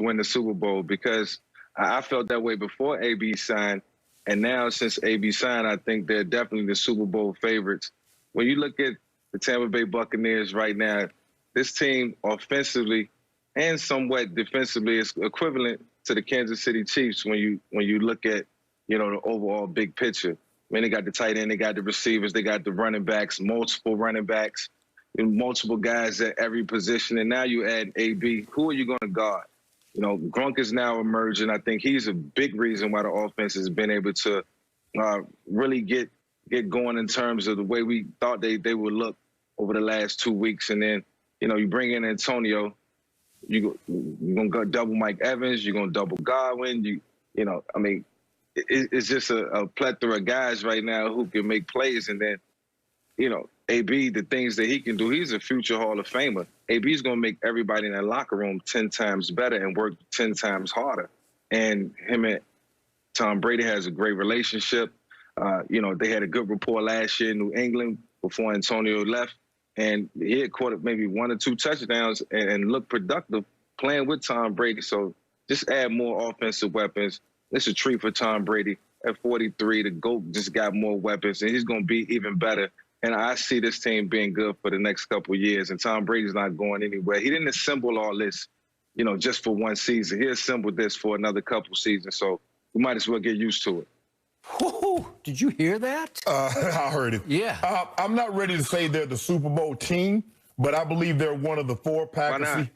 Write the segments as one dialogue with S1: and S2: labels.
S1: win the Super Bowl because I felt that way before AB signed. And now since AB signed, I think they're definitely the Super Bowl favorites. When you look at the Tampa Bay Buccaneers right now, this team offensively and somewhat defensively is equivalent to the Kansas City Chiefs when you look at, the overall big picture. I mean, they got the tight end, they got the receivers, they got the running backs, multiple running backs, and multiple guys at every position. And now you add AB. Who are you going to guard? Gronk is now emerging. I think he's a big reason why the offense has been able to really get going in terms of the way we thought they would look over the last 2 weeks. And then, you bring in Antonio, you're going to go double Mike Evans, you're going to double Godwin. It's just a plethora of guys right now who can make plays. And then, AB, the things that he can do, he's a future Hall of Famer. AB's going to make everybody in that locker room 10 times better and work 10 times harder. And him and Tom Brady has a great relationship. They had a good rapport last year in New England before Antonio left. And he had caught up maybe 1 or 2 touchdowns and looked productive playing with Tom Brady. So just add more offensive weapons. It's a treat for Tom Brady. At 43, the GOAT just got more weapons, and he's going to be even better. And I see this team being good for the next couple of years, and Tom Brady's not going anywhere. He didn't assemble all this, just for one season. He assembled this for another couple seasons, so we might as well get used to it.
S2: Whoa, did you hear that?
S3: I heard it.
S2: Yeah.
S3: I'm not ready to say they're the Super Bowl team, but I believe they're one of the 4 Packers,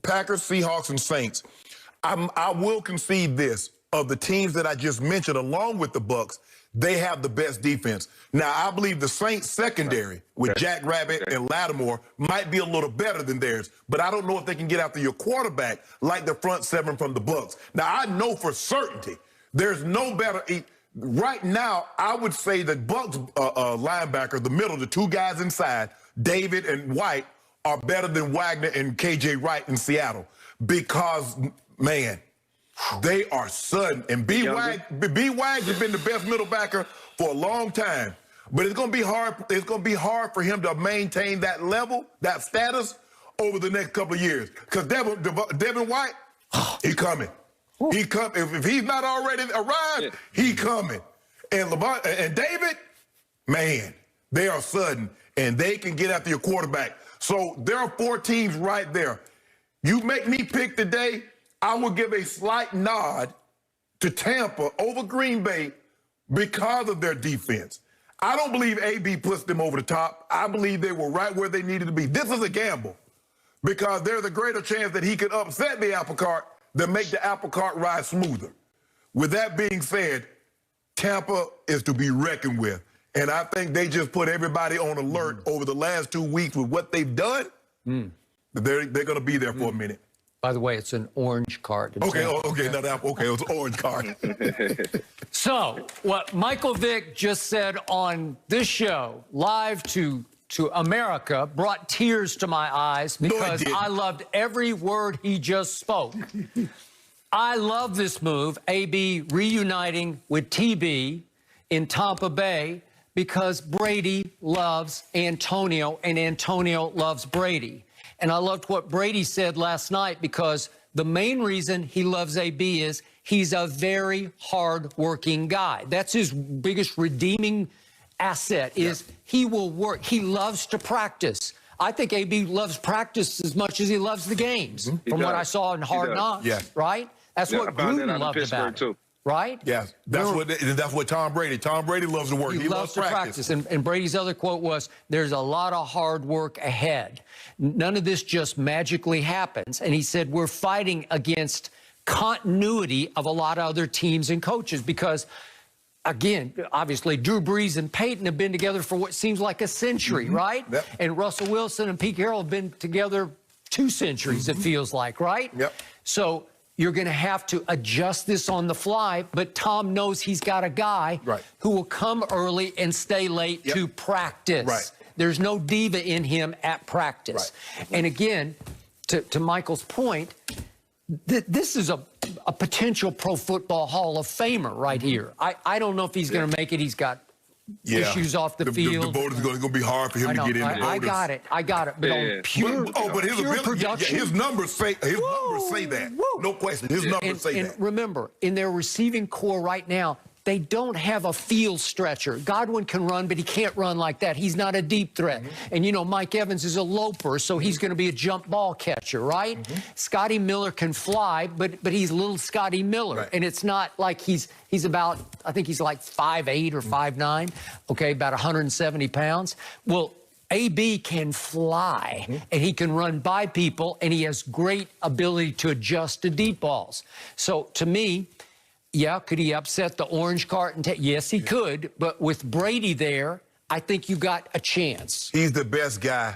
S3: Seahawks, and Saints. I will concede this. Of the teams that I just mentioned, along with the Bucs, they have the best defense. Now, I believe the Saints secondary with Jack Rabbit and Lattimore might be a little better than theirs, but I don't know if they can get after your quarterback like the front 7 from the Bucs. Now, I know for certainty there's no better. Right now, I would say the Bucs linebacker, the middle, the 2 guys inside, David and White, are better than Wagner and KJ Wright in Seattle because, man, they are sudden. And B-Wag has been the best middle backer for a long time. But it's going to be hard. It's going to be hard for him to maintain that level, that status, over the next couple of years. Because Devin White, he coming. He come. If he's not already arrived, he coming. And Lamont and David, man, they are sudden, and they can get after your quarterback. So there are 4 teams right there. You make me pick today, I will give a slight nod to Tampa over Green Bay because of their defense. I don't believe AB puts them over the top. I believe they were right where they needed to be. This is a gamble because there's a greater chance that he could upset the apple cart than make the apple cart ride smoother. With that being said, Tampa is to be reckoned with. And I think they just put everybody on alert over the last 2 weeks with what they've done. They're going to be there for a minute.
S2: By the way, it's an orange card.
S3: Okay, not apple. Okay, it was an orange card.
S2: So, what Michael Vick just said on this show, live to America, brought tears to my eyes because I loved every word he just spoke. I love this move, AB reuniting with TB in Tampa Bay because Brady loves Antonio and Antonio loves Brady. And I loved what Brady said last night because the main reason he loves AB is he's a very hard-working guy. That's his biggest redeeming asset is he will work. He loves to practice. I think AB loves practice as much as he loves the games, from what I saw in Hard Knocks, right? That's what Gruden loved about it. Right?
S3: Yes, that's what Tom Brady loves to work. He loves to practice.
S2: And Brady's other quote was, there's a lot of hard work ahead. None of this just magically happens. And he said, we're fighting against continuity of a lot of other teams and coaches because, again, obviously, Drew Brees and Peyton have been together for what seems like a century, right?
S3: Yep.
S2: And Russell Wilson and Pete Carroll have been together 2 centuries, it feels like, right?
S3: Yep.
S2: So you're going to have to adjust this on the fly, but Tom knows he's got a guy who will come early and stay late to practice. There's no diva in him at practice. And again, to Michael's point, this is a potential Pro Football Hall of Famer right here. I don't know if he's going to make it. He's got issues off the field.
S3: The vote is going to be hard for him to get in the
S2: I got it. But on pure production.
S3: His numbers say that. No question. His numbers say that.
S2: And remember, in their receiving core right now, they don't have a field stretcher. Godwin can run, but he can't run like that. He's not a deep threat. And, you know, Mike Evans is a loper, so he's going to be a jump ball catcher, right? Scotty Miller can fly, but he's little Scotty Miller. Right. And it's not like he's about, I think he's like 5'8" or 5'9", okay, about 170 pounds. Well, AB can fly, and he can run by people, and he has great ability to adjust to deep balls. So, to me, yeah, could he upset the orange cart? Yes, he could. But with Brady there, I think you got a chance.
S3: He's the best guy.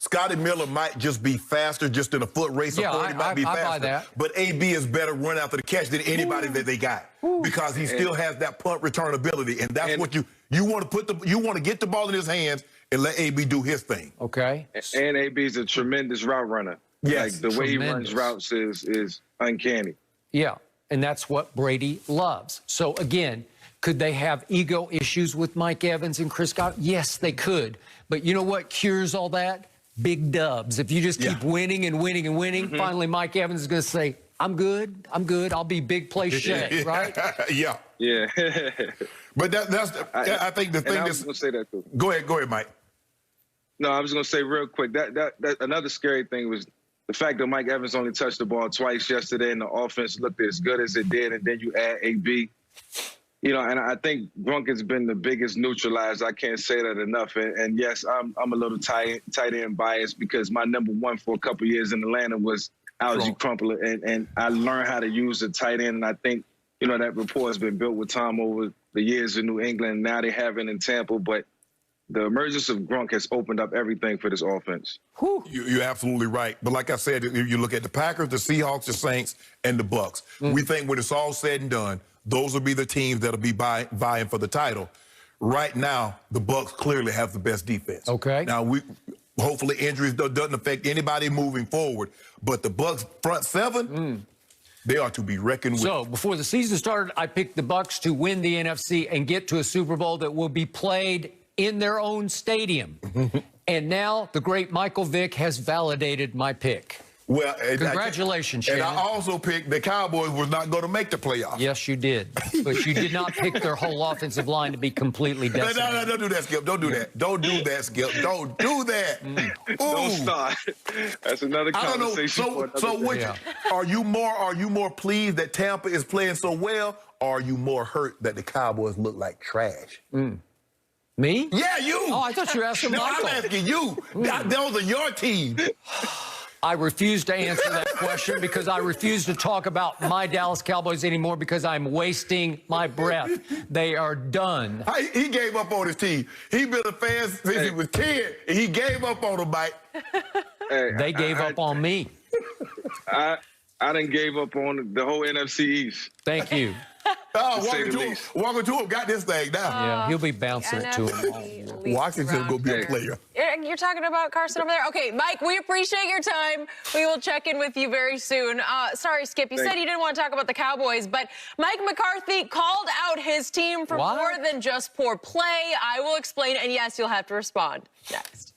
S3: Scotty Miller might just be faster, just in a foot race.
S2: Yeah,
S3: I buy that. But AB is better run after the catch than anybody that they got because he still has that punt return ability, and that's what you want to get the ball in his hands and let AB do his thing.
S2: Okay.
S1: And AB's a tremendous route runner.
S3: Yes,
S1: like the way he runs routes is uncanny.
S2: Yeah. And that's what Brady loves. So, again, could they have ego issues with Mike Evans and Chris Godwin? Yes, they could. But you know what cures all that? Big dubs. If you just keep winning and winning and winning, finally Mike Evans is going to say, I'm good. I'll be big play Shay, right?
S3: Yeah. But I think the thing
S1: I was going to say that too.
S3: Go ahead, Mike.
S1: No, I was going to say real quick, that another scary thing was the fact that Mike Evans only touched the ball twice yesterday and the offense looked as good as it did, and then you add AB. You know, and I think Gronk has been the biggest neutralizer. I can't say that enough. And yes, I'm a little tight end biased because my number one for a couple years in Atlanta was Algie Crumpler, and I learned how to use a tight end. And I think, you know, that rapport has been built with time over the years in New England. Now they have it in Tampa, but the emergence of Gronk has opened up everything for this offense.
S3: You're absolutely right. But like I said, if you look at the Packers, the Seahawks, the Saints, and the Bucs, we think when it's all said and done, those will be the teams that'll be vying for the title. Right now, the Bucs clearly have the best defense.
S2: Okay.
S3: Now, hopefully injuries doesn't affect anybody moving forward. But the Bucs front seven, they are to be reckoned with.
S2: So, before the season started, I picked the Bucs to win the NFC and get to a Super Bowl that will be played in their own stadium. And now the great Michael Vick has validated my pick.
S3: Well,
S2: congratulations, Shannon.
S3: And I also picked the Cowboys was not going to make the playoffs.
S2: Yes, you did. But you did not pick their whole offensive line to be completely decimated.
S3: No, don't do that, Skip. Don't do that. Don't do that, Skip. Don't do that.
S1: Don't start. That's another conversation.
S3: Are you more pleased that Tampa is playing so well, or are you more hurt that the Cowboys look like trash?
S2: Me?
S3: Yeah, you.
S2: Oh, I thought you were asking Michael.
S3: I'm asking you. Those are your team.
S2: I refuse to answer that question because I refuse to talk about my Dallas Cowboys anymore because I'm wasting my breath. They are done.
S3: He gave up on his team. He's been a fan since he was 10, and he gave up on them, Mike.
S2: They gave up on me.
S1: I done gave up on the whole NFC East.
S2: Thank you.
S3: Walking to him, got this thing now.
S2: Yeah, he'll be bouncing it to him.
S3: Washington's going to be a player.
S4: You're talking about Carson over there? Okay, Mike, we appreciate your time. We will check in with you very soon. Sorry, Skip, you said you didn't want to talk about the Cowboys, but Mike McCarthy called out his team for more than just poor play. I will explain, and yes, you'll have to respond next.